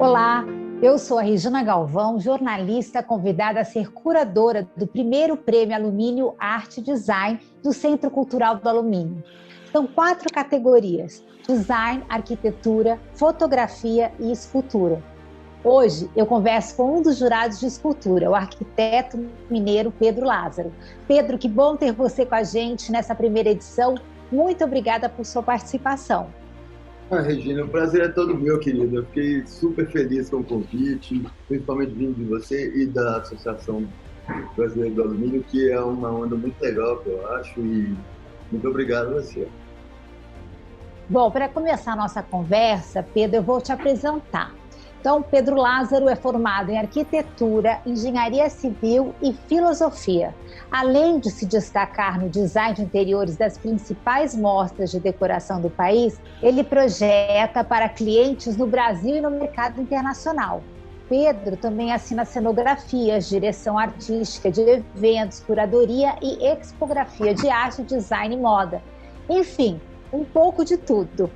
Olá, eu sou a Regina Galvão, jornalista convidada a ser curadora do primeiro Prêmio Alumínio Arte e Design do Centro Cultural do Alumínio. São 4 categorias: design, arquitetura, fotografia e escultura. Hoje eu converso com um dos jurados de escultura, o arquiteto mineiro Pedro Lázaro. Pedro, que bom ter você com a gente nessa primeira edição. Muito obrigada por sua participação. Regina, o prazer é todo meu, querida. Eu fiquei super feliz com o convite, principalmente vindo de você e da Associação Brasileira do Alumínio, que é uma onda muito legal, que eu acho, e muito obrigado a você. Bom, para começar a nossa conversa, Pedro, eu vou te apresentar. Então, Pedro Lázaro é formado em arquitetura, engenharia civil e filosofia. Além de se destacar no design de interiores das principais mostras de decoração do país, ele projeta para clientes no Brasil e no mercado internacional. Pedro também assina cenografias, direção artística de eventos, curadoria e expografia de arte, design e moda. Enfim, um pouco de tudo.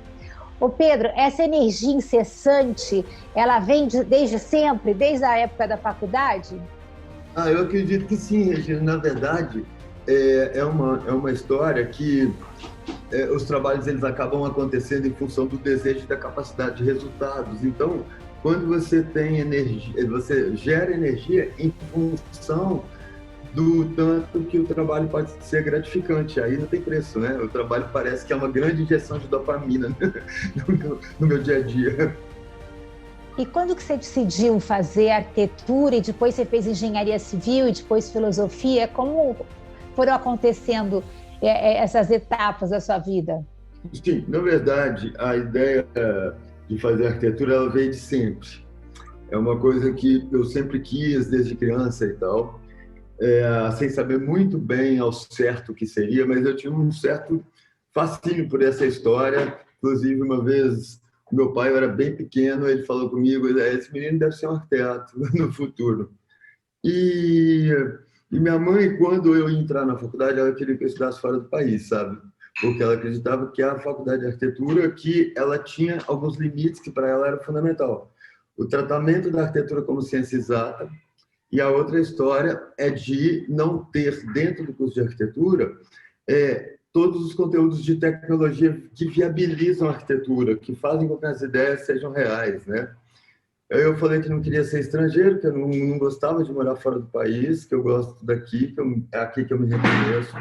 Ô Pedro, essa energia incessante, ela vem desde sempre, desde a época da faculdade? Eu acredito que sim, Regina. Na verdade, é uma história que os trabalhos eles acabam acontecendo em função do desejo e da capacidade de resultados. Então, quando você tem energia, você gera energia em função do tanto que o trabalho pode ser gratificante. Aí não tem preço, né? O trabalho parece que é uma grande injeção de dopamina, né? no meu dia a dia. E quando que você decidiu fazer arquitetura e depois você fez engenharia civil e depois filosofia? Como foram acontecendo essas etapas da sua vida? Sim, na verdade, a ideia de fazer arquitetura ela veio de sempre. É uma coisa que eu sempre quis desde criança e tal. Sem saber muito bem ao certo o que seria, mas eu tinha um certo fascínio por essa história. Inclusive, uma vez, meu pai, eu era bem pequeno, ele falou comigo, esse menino deve ser um arquiteto no futuro. E minha mãe, quando eu ia entrar na faculdade, ela queria que eu estudasse fora do país, sabe? Porque ela acreditava que a faculdade de arquitetura, que ela tinha alguns limites que para ela era fundamental. O tratamento da arquitetura como ciência exata. E a outra história é de não ter dentro do curso de arquitetura todos os conteúdos de tecnologia que viabilizam a arquitetura, que fazem com que as ideias sejam reais, né? Eu falei que não queria ser estrangeiro, que eu não gostava de morar fora do país, que eu gosto daqui, é aqui que eu me reconheço,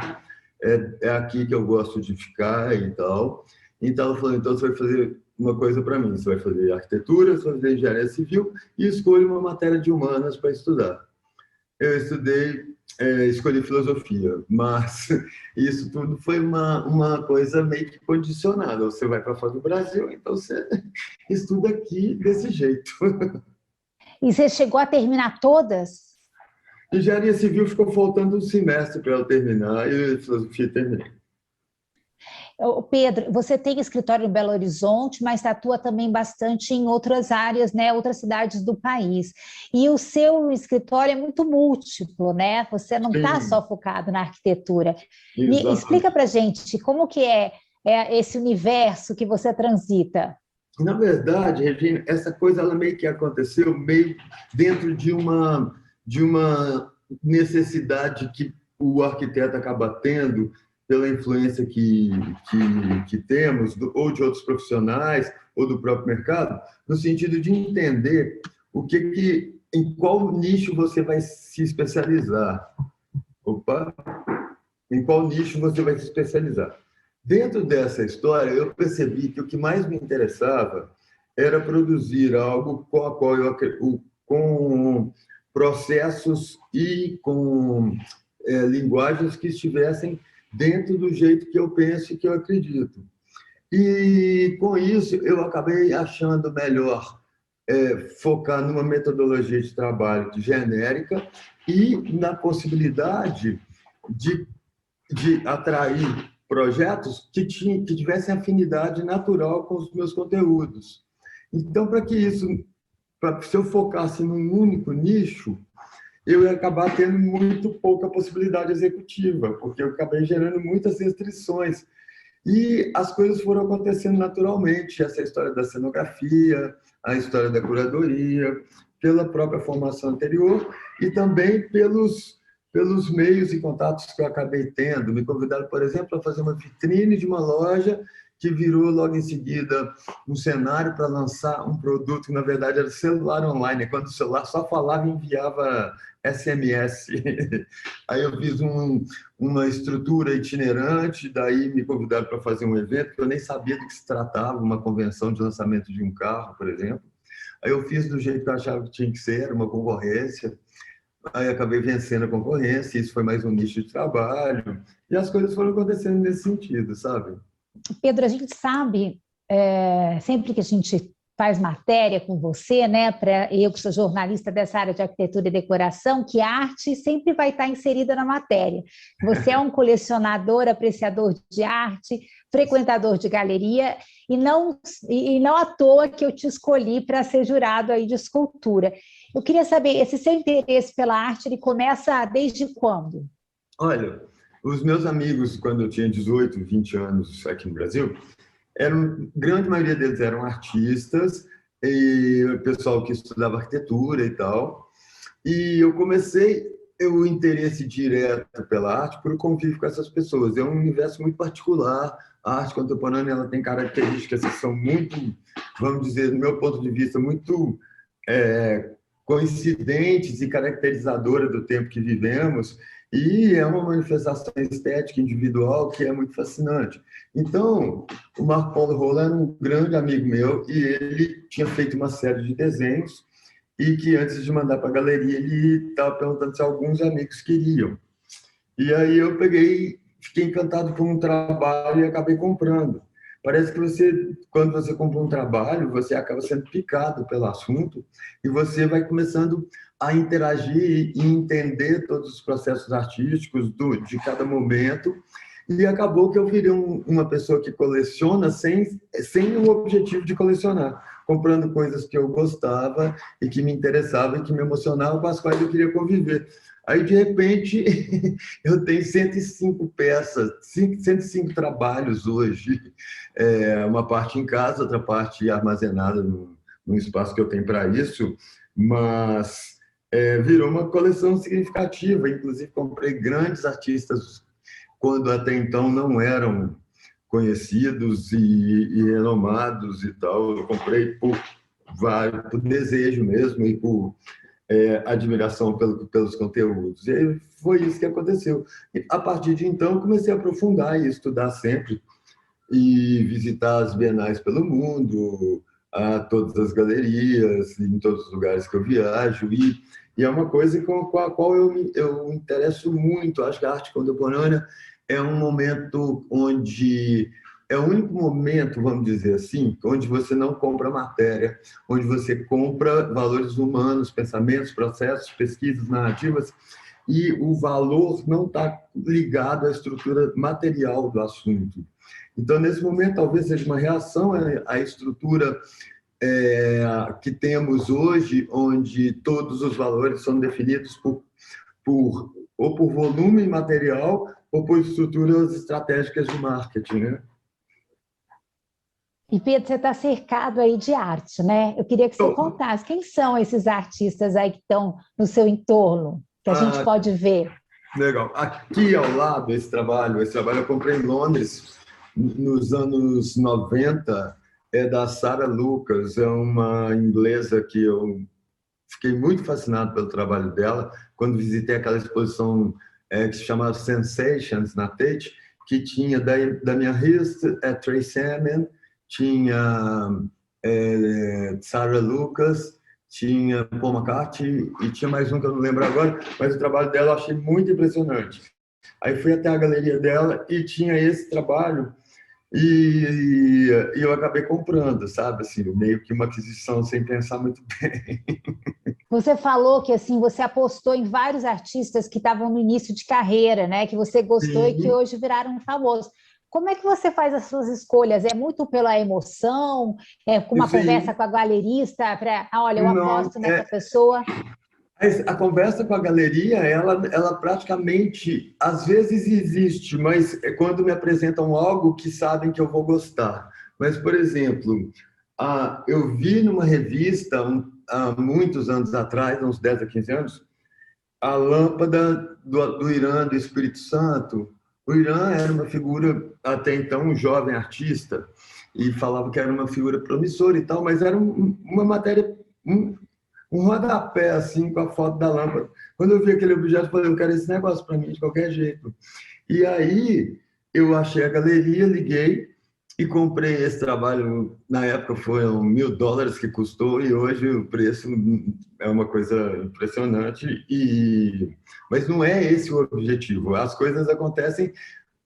é aqui que eu gosto de ficar e tal. Então, ela falou, então você vai fazer uma coisa para mim, você vai fazer arquitetura, você vai fazer engenharia civil e escolhe uma matéria de humanas para estudar. Eu escolhi filosofia, mas isso tudo foi uma coisa meio que condicionada. Você vai para fora do Brasil, então você estuda aqui desse jeito. E você chegou a terminar todas? Engenharia civil ficou faltando um semestre para eu terminar e filosofia terminei. Pedro, você tem escritório em Belo Horizonte, mas atua também bastante em outras áreas, né, outras cidades do país. E o seu escritório é muito múltiplo, né? Você não está só focado na arquitetura. Me explica para a gente como que é esse universo que você transita. Na verdade, Regina, essa coisa ela meio que aconteceu meio dentro de uma necessidade que o arquiteto acaba tendo pela influência que temos, ou de outros profissionais, ou do próprio mercado, no sentido de entender em qual nicho você vai se especializar. Em qual nicho você vai se especializar. Dentro dessa história, eu percebi que o que mais me interessava era produzir algo com processos e com linguagens que estivessem dentro do jeito que eu penso e que eu acredito. E, com isso, eu acabei achando melhor focar numa metodologia de trabalho genérica e na possibilidade de atrair projetos que tivessem afinidade natural com os meus conteúdos. Então, se eu focasse num único nicho, eu ia acabar tendo muito pouca possibilidade executiva, porque eu acabei gerando muitas restrições. E as coisas foram acontecendo naturalmente. Essa história da cenografia, a história da curadoria, pela própria formação anterior e também pelos meios e contatos que eu acabei tendo. Me convidaram, por exemplo, para fazer uma vitrine de uma loja que virou logo em seguida um cenário para lançar um produto que, na verdade, era celular online, quando o celular só falava e enviava SMS. Aí eu fiz uma estrutura itinerante, daí me convidaram para fazer um evento que eu nem sabia do que se tratava, uma convenção de lançamento de um carro, por exemplo. Aí eu fiz do jeito que eu achava que tinha que ser, era uma concorrência. Aí acabei vencendo a concorrência, isso foi mais um nicho de trabalho, e as coisas foram acontecendo nesse sentido, sabe? Pedro, a gente sabe, sempre que a gente faz matéria com você, né, eu que sou jornalista dessa área de arquitetura e decoração, que a arte sempre vai estar inserida na matéria. Você é um colecionador, apreciador de arte, frequentador de galeria, e não à toa que eu te escolhi para ser jurado aí de escultura. Eu queria saber, esse seu interesse pela arte, ele começa desde quando? Olha, os meus amigos, quando eu tinha 18, 20 anos aqui no Brasil, grande maioria deles eram artistas, e o pessoal que estudava arquitetura e tal. E eu comecei o interesse direto pela arte por convívio com essas pessoas. É um universo muito particular. A arte contemporânea ela tem características que são muito, vamos dizer, do meu ponto de vista, muito coincidentes e caracterizadoras do tempo que vivemos. E é uma manifestação estética individual que é muito fascinante. Então, o Marco Paulo Rola era um grande amigo meu e ele tinha feito uma série de desenhos e que antes de mandar para a galeria ele estava perguntando se alguns amigos queriam. E aí eu fiquei encantado com um trabalho e acabei comprando. Parece que quando você compra um trabalho, você acaba sendo picado pelo assunto e você vai começando a interagir e entender todos os processos artísticos de cada momento. E acabou que eu virei uma pessoa que coleciona sem o objetivo de colecionar, comprando coisas que eu gostava e que me interessavam e que me emocionavam, com as quais eu queria conviver. Aí, de repente, eu tenho 105 peças, 105 trabalhos hoje, uma parte em casa, outra parte armazenada num espaço que eu tenho para isso, mas virou uma coleção significativa. Inclusive, comprei grandes artistas quando até então não eram conhecidos e renomados e tal. Eu comprei por desejo mesmo e por admiração pelos conteúdos. E foi isso que aconteceu. E, a partir de então, comecei a aprofundar e estudar sempre e visitar as bienais pelo mundo, a todas as galerias, em todos os lugares que eu viajo. E é uma coisa com a qual eu me interesso muito. Acho que a arte contemporânea é um momento onde é o único momento, vamos dizer assim, onde você não compra matéria, onde você compra valores humanos, pensamentos, processos, pesquisas, narrativas, e o valor não está ligado à estrutura material do assunto. Então, nesse momento, talvez seja uma reação à estrutura que temos hoje, onde todos os valores são definidos ou por volume material ou por estruturas estratégicas de marketing, né? E Pedro, você está cercado aí de arte, né? Eu queria que você contasse quem são esses artistas aí que estão no seu entorno, que a gente pode ver. Legal. Aqui ao lado, esse trabalho eu comprei em Londres nos anos 90, é da Sarah Lucas, é uma inglesa que eu fiquei muito fascinado pelo trabalho dela quando visitei aquela exposição que se chamava Sensations na Tate, que tinha Damien Hirst, Tracey Emin, tinha Sarah Lucas, tinha Paul McCartney e tinha mais um que eu não lembro agora, mas o trabalho dela eu achei muito impressionante. Aí fui até a galeria dela e tinha esse trabalho e eu acabei comprando, sabe? Assim, meio que uma aquisição sem pensar muito bem. Você falou que assim você apostou em vários artistas que estavam no início de carreira, né? Que você gostou e que hoje viraram famosos. Como é que você faz as suas escolhas? É muito pela emoção? É com uma conversa com a galerista para, olha, eu aposto nessa pessoa? A conversa com a galeria, ela praticamente, às vezes existe, mas é quando me apresentam algo que sabem que eu vou gostar. Mas, por exemplo, eu vi numa revista, há muitos anos atrás, uns 10 a 15 anos, a lâmpada do Irã, do Espírito Santo. O Irã era uma figura, até então, um jovem artista, e falava que era uma figura promissora e tal, mas era uma matéria, um rodapé, assim, com a foto da lâmpada. Quando eu vi aquele objeto, eu falei, eu quero esse negócio para mim, de qualquer jeito. E aí, eu achei a galeria, liguei e comprei esse trabalho. Na época, foram $1.000 que custou, e hoje o preço é uma coisa impressionante. Mas não é esse o objetivo. As coisas acontecem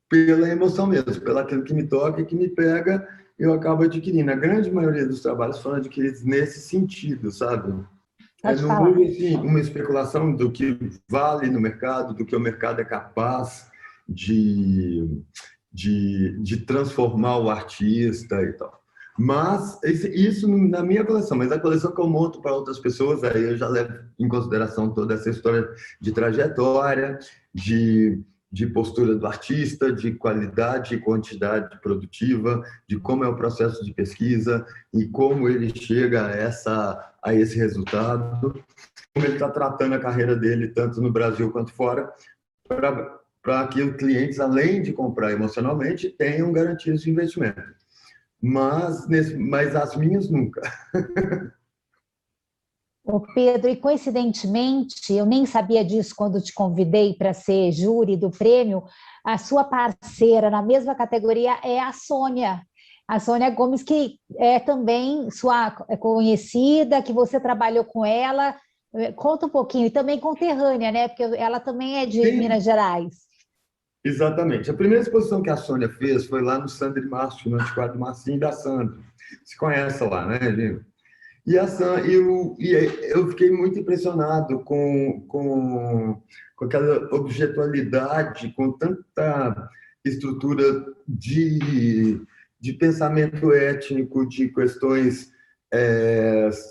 pela emoção mesmo, pelo aquilo que me toca e que me pega, eu acabo adquirindo. A grande maioria dos trabalhos foram adquiridos nesse sentido, sabe? Pode Não falar. houve assim, uma especulação do que vale no mercado, do que o mercado é capaz de transformar o artista e tal. Mas isso na minha coleção, mas a coleção que eu monto para outras pessoas, aí eu já levo em consideração toda essa história de trajetória, de postura do artista, de qualidade e quantidade produtiva, de como é o processo de pesquisa e como ele chega a esse resultado, como ele está tratando a carreira dele, tanto no Brasil quanto fora, para que os clientes, além de comprar emocionalmente, tenham garantias de investimento. Mas as minhas nunca. Ô Pedro, e coincidentemente, eu nem sabia disso quando te convidei para ser júri do prêmio, a sua parceira na mesma categoria é a Sônia Gomes, que é também sua conhecida, que você trabalhou com ela. Conta um pouquinho, e também conterrânea, né? Porque ela também é de Sim, Minas Gerais. exatamente. A primeira exposição que a Sônia fez foi lá no Sandro e Márcio, no Antiquário Marcinho da Sandro. Se conhece lá, né, Gino? Eu fiquei muito impressionado com aquela objetualidade, com tanta estrutura de pensamento étnico, de questões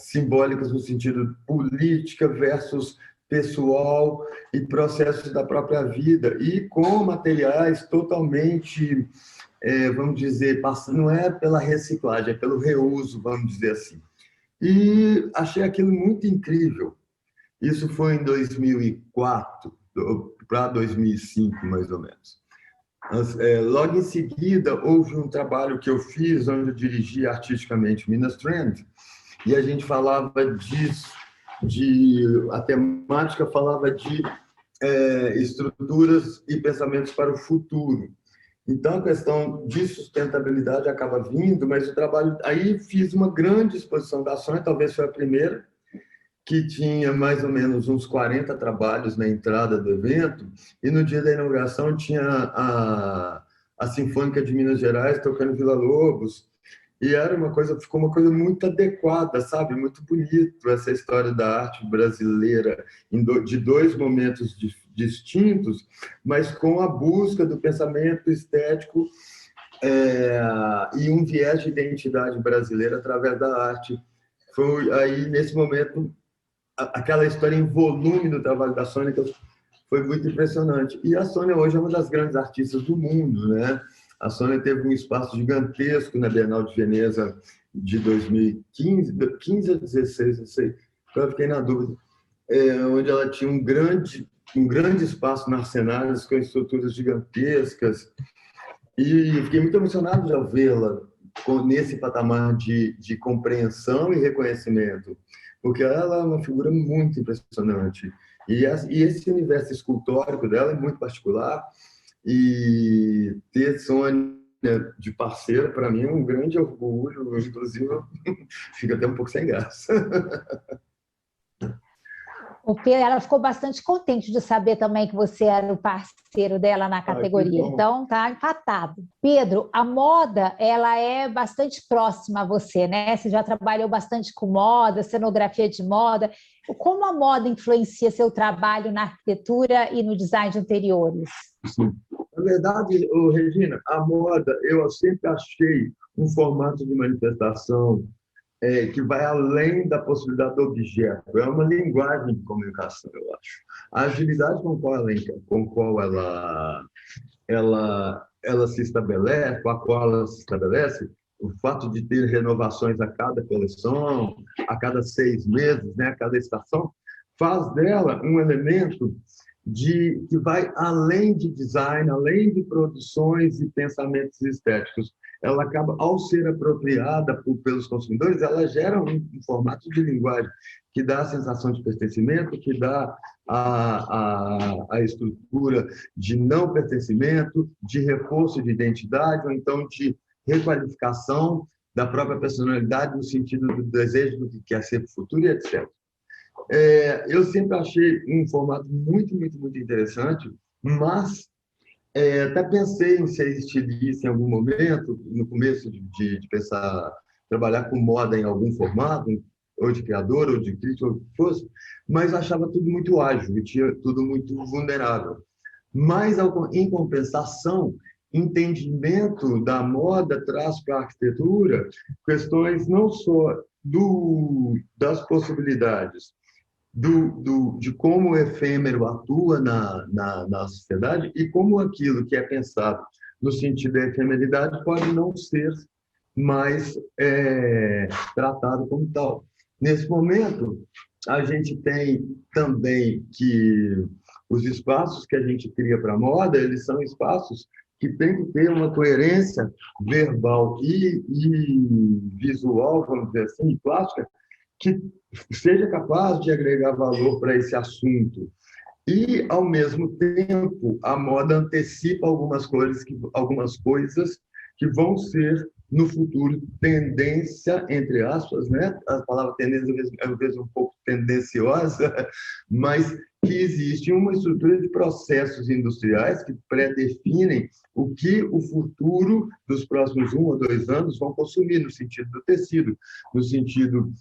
simbólicas no sentido política versus pessoal e processos da própria vida, e com materiais totalmente, vamos dizer, não é pela reciclagem, é pelo reuso, vamos dizer assim. E achei aquilo muito incrível. Isso foi em 2004 para 2005, mais ou menos. Logo em seguida, houve um trabalho que eu fiz, onde eu dirigi artisticamente Minas Trend, e a gente falava disso, a temática falava de estruturas e pensamentos para o futuro. Então, a questão de sustentabilidade acaba vindo, mas o trabalho... Aí fiz uma grande exposição da Sônia, talvez foi a primeira, que tinha mais ou menos uns 40 trabalhos na entrada do evento, e no dia da inauguração tinha a Sinfônica de Minas Gerais tocando Vila Lobos, e ficou uma coisa muito adequada, sabe? Muito bonito essa história da arte brasileira, de dois momentos distintos, mas com a busca do pensamento estético e um viés de identidade brasileira através da arte. Foi aí, nesse momento, aquela história em volume do trabalho da Sônia foi muito impressionante. E a Sônia hoje é uma das grandes artistas do mundo, né? A Sônia teve um espaço gigantesco na Bienal de Veneza de 2015, 15 a 16, não sei, eu fiquei na dúvida, onde ela tinha um grande espaço na Arsenais com estruturas gigantescas, e fiquei muito emocionado de vê-la nesse patamar de compreensão e reconhecimento, porque ela é uma figura muito impressionante. E esse universo escultórico dela é muito particular, e ter Sônia de parceira, para mim, é um grande orgulho, inclusive, fica até um pouco sem graça. O Pedro, ela ficou bastante contente de saber também que você era o parceiro dela na categoria. Então, tá empatado. Pedro, a moda, ela é bastante próxima a você, né? Você já trabalhou bastante com moda, cenografia de moda. Como a moda influencia seu trabalho na arquitetura e no design de interiores? Sim. Na verdade, Regina, a moda, eu sempre achei um formato de manifestação que vai além da possibilidade do objeto. É uma linguagem de comunicação, eu acho. A agilidade com qual ela se estabelece, com a qual ela se estabelece, o fato de ter renovações a cada coleção, a cada 6 meses, né, a cada estação, faz dela um elemento que vai além de design, além de produções e pensamentos estéticos. Ela acaba, ao ser apropriada pelos consumidores, ela gera um formato de linguagem que dá a sensação de pertencimento, que dá a estrutura de não pertencimento, de reforço de identidade, ou então de requalificação da própria personalidade no sentido do desejo do que quer ser para o futuro e etc. Eu sempre achei um formato muito, muito, muito interessante, mas até pensei em ser estilista em algum momento, no começo de pensar, trabalhar com moda em algum formato, ou de criador, ou de crítico, ou o que fosse, mas achava tudo muito ágil, tinha tudo muito vulnerável. Mas, em compensação, entendimento da moda traz para a arquitetura questões não só das possibilidades, de como o efêmero atua na sociedade e como aquilo que é pensado no sentido da efemeridade pode não ser mais tratado como tal. Nesse momento, a gente tem também que os espaços que a gente cria para a moda, eles são espaços que têm que ter uma coerência verbal e visual, vamos dizer assim, e plástica, que seja capaz de agregar valor para esse assunto. E, ao mesmo tempo, a moda antecipa algumas coisas que vão ser, no futuro, tendência, entre aspas, né? A palavra tendência às vezes um pouco tendenciosa, mas que existe uma estrutura de processos industriais que predefinem o que o futuro dos próximos 1 ou 2 anos vão consumir, no sentido do tecido, no sentido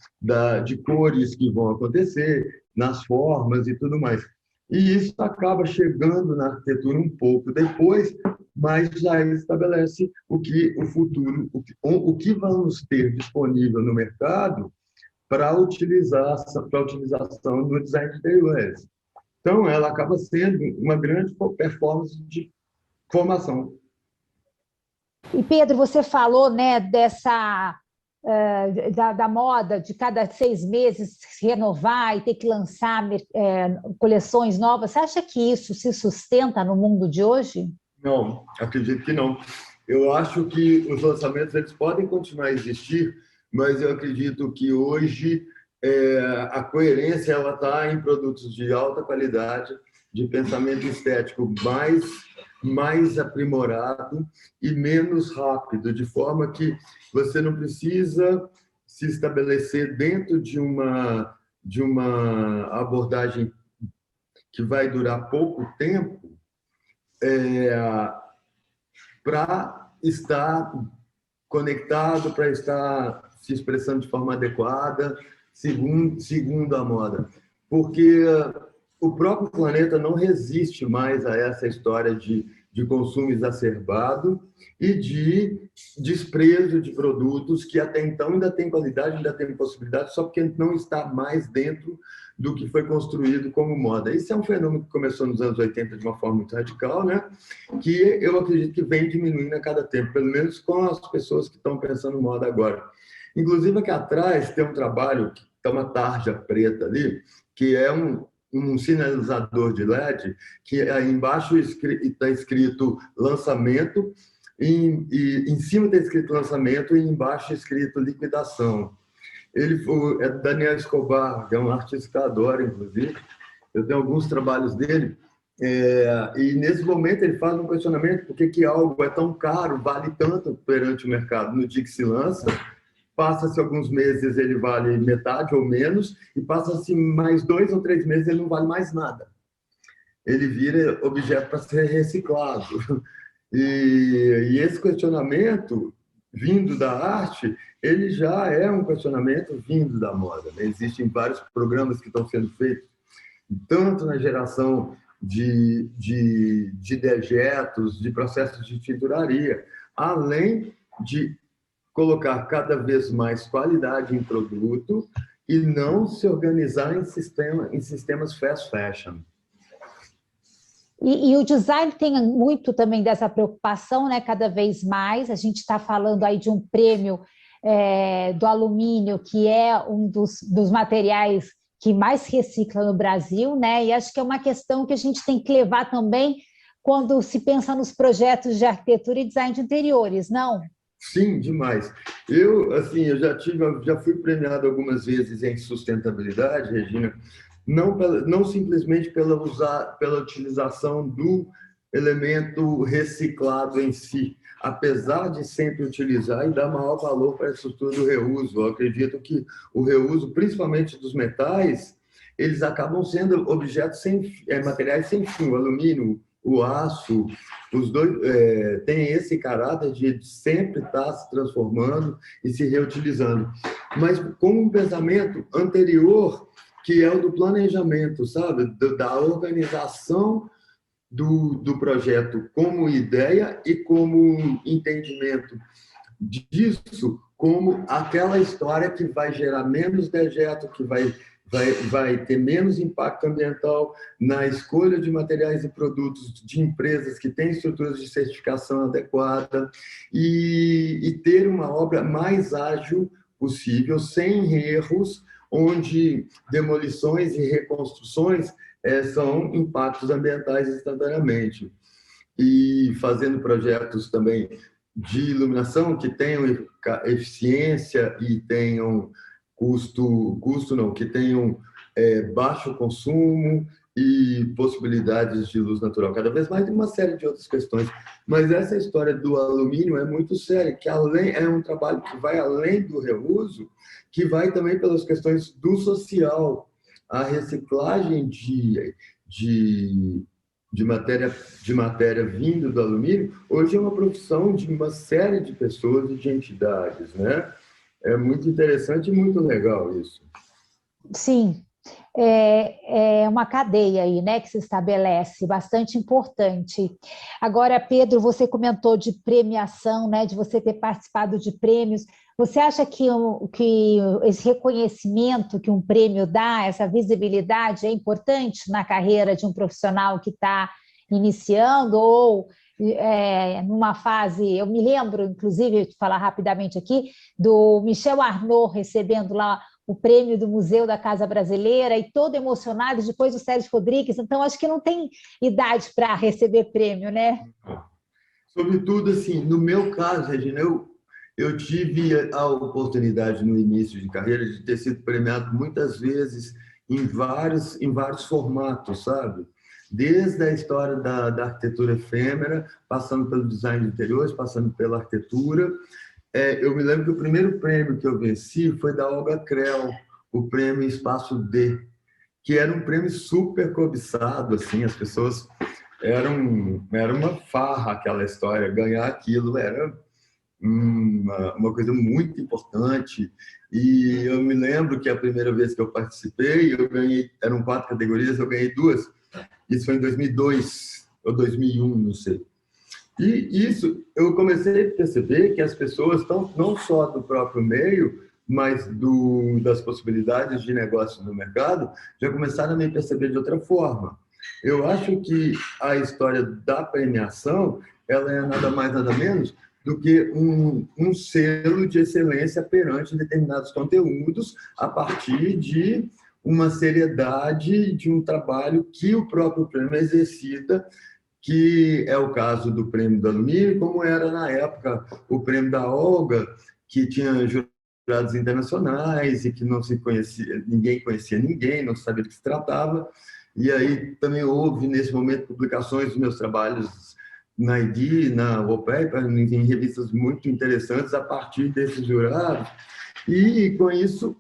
de cores que vão acontecer, nas formas e tudo mais. E isso acaba chegando na arquitetura um pouco depois, mas já estabelece o que o futuro, o que vamos ter disponível no mercado para utilização no design de interiores. Então, ela acaba sendo uma grande performance de formação. E, Pedro, você falou, né, da moda de cada 6 meses se renovar e ter que lançar coleções novas. Você acha que isso se sustenta no mundo de hoje? Não, acredito que não. Eu acho que os lançamentos eles podem continuar a existir, mas eu acredito que hoje a coerência ela está em produtos de alta qualidade, de pensamento estético mais aprimorado e menos rápido, de forma que você não precisa se estabelecer dentro de uma abordagem que vai durar pouco tempo para estar conectado, para estar se expressando de forma adequada, segundo a moda. Porque o próprio planeta não resiste mais a essa história de consumo exacerbado e de desprezo de produtos que até então ainda tem qualidade, ainda tem possibilidade, só porque não está mais dentro do que foi construído como moda. Esse é um fenômeno que começou nos anos 80 de uma forma muito radical, né? Que eu acredito que vem diminuindo a cada tempo, pelo menos com as pessoas que estão pensando moda agora. Inclusive, aqui atrás tem um trabalho, que está uma tarja preta ali, que é um sinalizador de LED, que aí embaixo está escrito lançamento, e em cima está escrito lançamento, e embaixo está escrito liquidação. Ele é Daniel Escobar, que é um artista que eu adoro, inclusive. Eu tenho alguns trabalhos dele, e nesse momento ele faz um questionamento: por que algo é tão caro, vale tanto perante o mercado no dia que se lança? Passa-se alguns meses, ele vale metade ou menos, e passa-se mais 2 ou 3 meses, ele não vale mais nada. Ele vira objeto para ser reciclado. E esse questionamento, vindo da arte, ele já é um questionamento vindo da moda, né? Existem vários programas que estão sendo feitos, tanto na geração de dejetos, de processos de tinturaria, além de colocar cada vez mais qualidade em produto e não se organizar em sistemas fast fashion. E o design tem muito também dessa preocupação, né? Cada vez mais. A gente está falando aí de um prêmio do alumínio, que é um dos materiais que mais recicla no Brasil, né? E acho que é uma questão que a gente tem que levar também quando se pensa nos projetos de arquitetura e design de interiores, não? Sim, demais. Assim, já fui premiado algumas vezes em sustentabilidade, Regina, não simplesmente pela utilização do elemento reciclado em si, apesar de sempre utilizar e dar maior valor para a estrutura do reuso. Eu acredito que o reuso, principalmente dos metais, eles acabam sendo objetos materiais sem fim. O alumínio, o aço, os dois têm esse caráter de sempre estar se transformando e se reutilizando, mas com um pensamento anterior, que é o do planejamento, sabe? Da organização do projeto como ideia e como entendimento disso, como aquela história que vai gerar menos dejeto, que vai ter menos impacto ambiental na escolha de materiais e produtos de empresas que têm estruturas de certificação adequada e ter uma obra mais ágil possível, sem erros, onde demolições e reconstruções são impactos ambientais instantaneamente. E fazendo projetos também de iluminação que tenham eficiência e tenham custo não, que tenham baixo consumo e possibilidades de luz natural cada vez mais, e uma série de outras questões. Mas essa história do alumínio é muito séria, que é um trabalho que vai além do reuso, que vai também pelas questões do social, a reciclagem de matéria vindo do alumínio, hoje é uma profissão de uma série de pessoas e de entidades, né? É muito interessante e muito legal isso. Sim, é uma cadeia aí, né, que se estabelece, bastante importante. Agora, Pedro, você comentou de premiação, né, de você ter participado de prêmios. Você acha que esse reconhecimento que um prêmio dá, essa visibilidade, é importante na carreira de um profissional que está iniciando ou numa fase... Eu me lembro, inclusive, de falar rapidamente aqui, do Michel Arnaud recebendo lá o prêmio do Museu da Casa Brasileira e todo emocionado, depois o Sérgio Rodrigues. Então, acho que não tem idade para receber prêmio, né? Sobretudo, assim, no meu caso, Regina, eu tive a oportunidade no início de carreira de ter sido premiado muitas vezes em vários formatos, sabe? Desde a história da arquitetura efêmera, passando pelo design de interiores, passando pela arquitetura. Eu me lembro que o primeiro prêmio que eu venci foi da Olga Crell, o prêmio Espaço D, que era um prêmio super cobiçado, assim, as pessoas era uma farra aquela história, ganhar aquilo era uma coisa muito importante. E eu me lembro que a primeira vez que eu participei, eu ganhei, eram 4 categorias, eu ganhei 2. Isso foi em 2002 ou 2001, não sei. E isso, eu comecei a perceber que as pessoas estão, não só do próprio meio, mas das possibilidades de negócio no mercado, já começaram a me perceber de outra forma. Eu acho que a história da premiação, ela é nada mais, nada menos do que um selo de excelência perante determinados conteúdos a partir de uma seriedade de um trabalho que o próprio prêmio exercita, que é o caso do prêmio do alumínio, como era na época o prêmio da Olga, que tinha jurados internacionais e que não se conhecia, ninguém conhecia ninguém, não sabia do que se tratava. E aí também houve, nesse momento, publicações dos meus trabalhos na ID, na Wallpaper, em revistas muito interessantes a partir desses jurados. E com isso,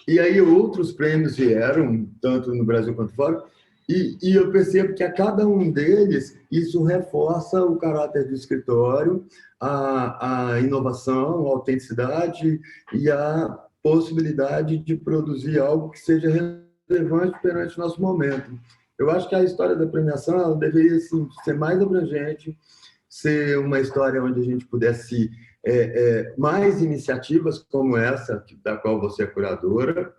e aí outros prêmios vieram, tanto no Brasil quanto fora, e eu percebo que a cada um deles, isso reforça o caráter do escritório, a inovação, a autenticidade e a possibilidade de produzir algo que seja relevante perante o nosso momento. Eu acho que a história da premiação ela deveria assim, ser mais abrangente, ser uma história onde a gente pudesse mais iniciativas como essa, da qual você é curadora,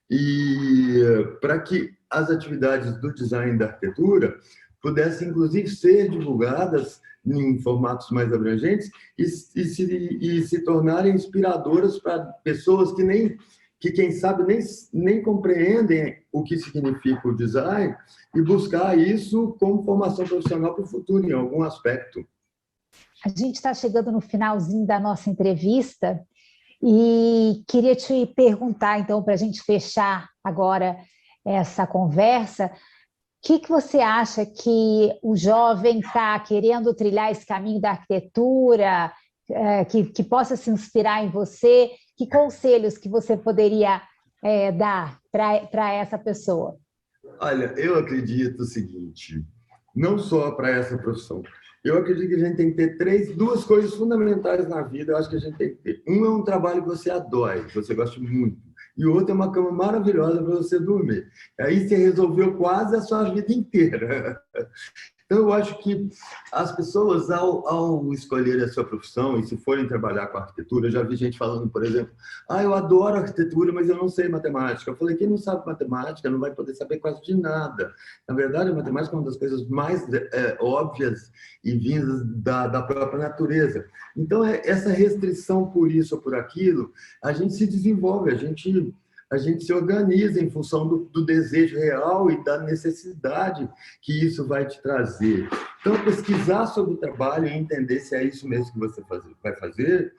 e para que as atividades do design e da arquitetura pudessem, inclusive, ser divulgadas em formatos mais abrangentes e se tornarem inspiradoras para pessoas que quem sabe, nem compreendem o que significa o design e buscar isso como formação profissional para o futuro, em algum aspecto. A gente está chegando no finalzinho da nossa entrevista e queria te perguntar, então, para a gente fechar agora essa conversa, o que você acha que o jovem está querendo trilhar esse caminho da arquitetura, que possa se inspirar em você? Que conselhos que você poderia dar para essa pessoa? Olha, eu acredito o seguinte, não só para essa profissão. Eu acredito que a gente tem que ter duas coisas fundamentais na vida. Eu acho que a gente tem que ter. Um é um trabalho que você adora, que você gosta muito. E o outro é uma cama maravilhosa para você dormir. Aí você resolveu quase a sua vida inteira. Então, eu acho que as pessoas, ao escolher a sua profissão, e se forem trabalhar com arquitetura, eu já vi gente falando, por exemplo, eu adoro arquitetura, mas eu não sei matemática. Eu falei, quem não sabe matemática não vai poder saber quase de nada. Na verdade, a matemática é uma das coisas mais óbvias e vindas da própria natureza. Então, essa restrição por isso ou por aquilo, a gente se desenvolve, a gente se organiza em função do desejo real e da necessidade que isso vai te trazer. Então, pesquisar sobre o trabalho e entender se é isso mesmo que você vai fazer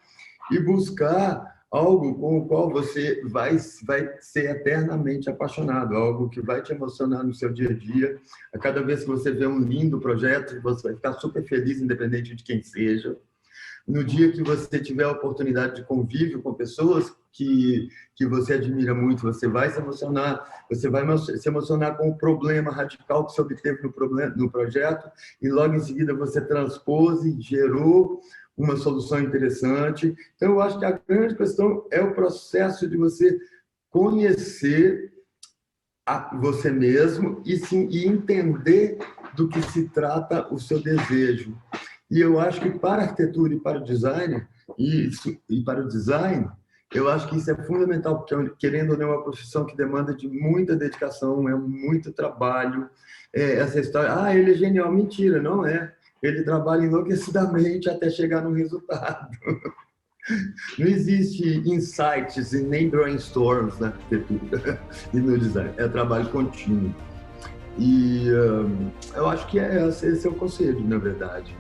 e buscar algo com o qual você vai ser eternamente apaixonado, algo que vai te emocionar no seu dia a dia. A cada vez que você vê um lindo projeto, você vai ficar super feliz, independente de quem seja. No dia que você tiver a oportunidade de convívio com pessoas que você admira muito, você vai se emocionar, você vai se emocionar com o problema radical que você obteve no projeto e logo em seguida você transpôs e gerou uma solução interessante. Então, eu acho que a grande questão é o processo de você conhecer você mesmo e entender do que se trata o seu desejo. E eu acho que para a arquitetura e para o design, eu acho que isso é fundamental, porque, querendo ou não, é uma profissão que demanda de muita dedicação, é muito trabalho. Essa história, ele é genial, mentira, não é. Ele trabalha enlouquecidamente até chegar no resultado. Não existe insights e nem brainstorms na arquitetura e no design, é trabalho contínuo. E eu acho que esse é o conselho, na verdade.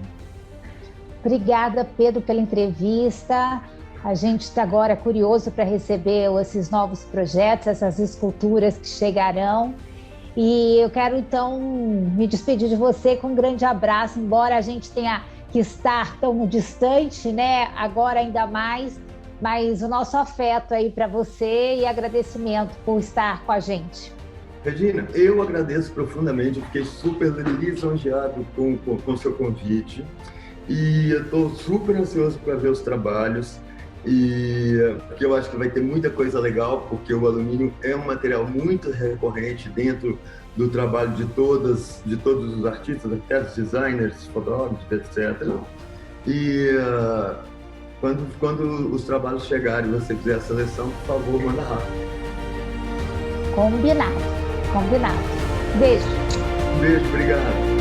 Obrigada, Pedro, pela entrevista. A gente está agora curioso para receber esses novos projetos, essas esculturas que chegarão. E eu quero, então, me despedir de você com um grande abraço, embora a gente tenha que estar tão distante, né? Agora ainda mais, mas o nosso afeto aí para você e agradecimento por estar com a gente. Regina, eu agradeço profundamente, fiquei super lisonjeado com o seu convite. E eu estou super ansioso para ver os trabalhos, porque eu acho que vai ter muita coisa legal, porque o alumínio é um material muito recorrente dentro do trabalho de todos os artistas, arquitetos, designers, fotógrafos, etc. E quando os trabalhos chegarem e você fizer a seleção, por favor, manda rápido. Combinado. Beijo. Beijo, obrigado.